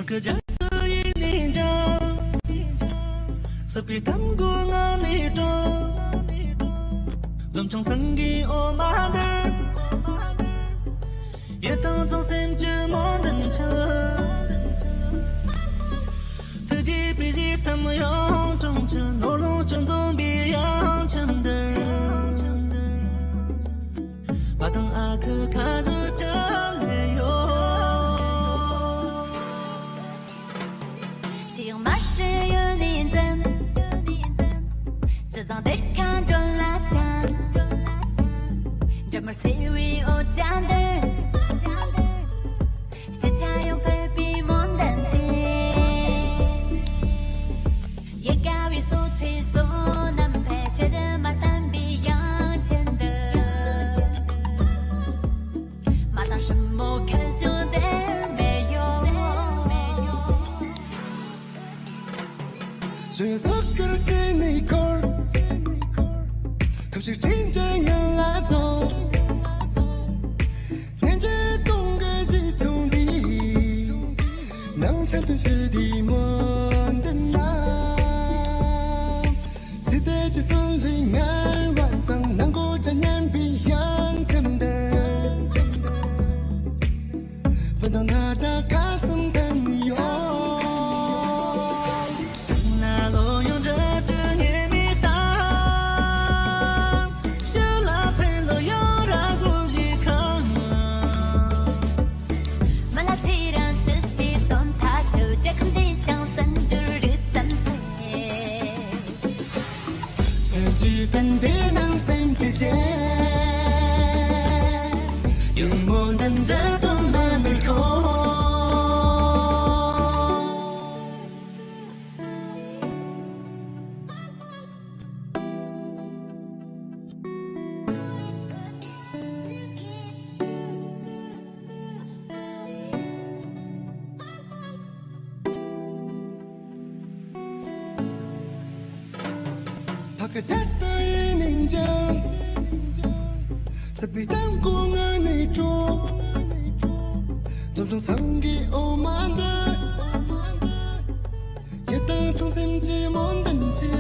Bekerja ini jam Sepi tamku ngani to Dòng trong sân ghi ô má đơ Ye tao trong xem chưa món đần chờ Thứ gì bị gì thầm yong trong chờ Nô lô trong dông bị yong châm đơ Và thằng à khứ khá dư chớ lệ yo Chỉ用mắt是有你的这种对抗中拉响这么谁为我讲的只差用陪比梦等的也高于所期所能陪着的马单比样前的马当什么看胸的没有所有歌进你口可是听着人来走年纪懂个是兄弟能唱的是的梦的那谁的这森林爱晚上能够这年比样真的分到他的가슴的你哦等别能三姐姐有我能的多么美好Pagkatato'y nandiyan Sa bitang kong anay ito Dòng sông ghi ô man đơ Ye tang tang xem chi môn đần chê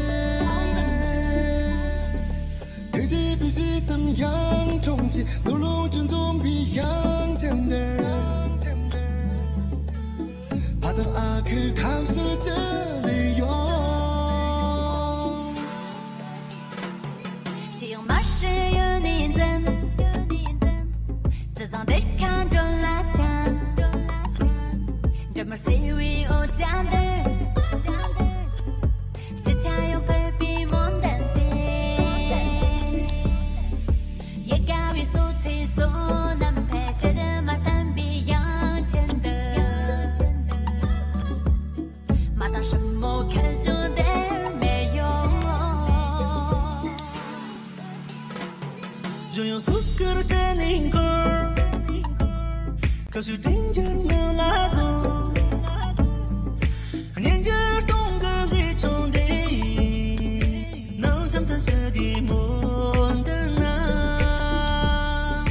Thứ gì bị gì tâm yang trong chi Nô lô chân dông bị yang chém đơ Bà tang à khứ khám sư chê lý yo只用mắt是有你的这种对抗中拉响这么谁为我讲的只差用陪比梦等的也高于所期所能陪着的马单比样前的马当什么看胸的Rồi用sugar trên hình cờ Câu sự tranh chất ngờ lá dồ Nên nhớ trong cơ gì trong đây Nâng chăm thân sẽ đi môn đơn à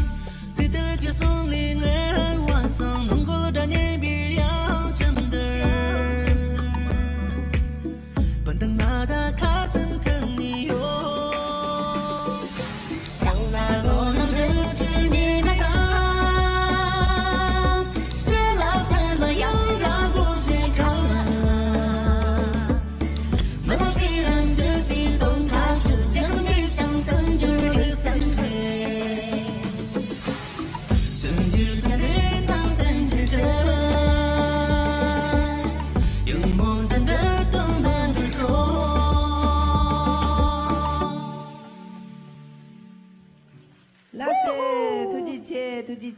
Sẽ tới chia xuống lý nghe hoàn sang Nông cô đã nhảy bị áo chăm đời Vẫn từng mà đã khá sân thân ni ô有梦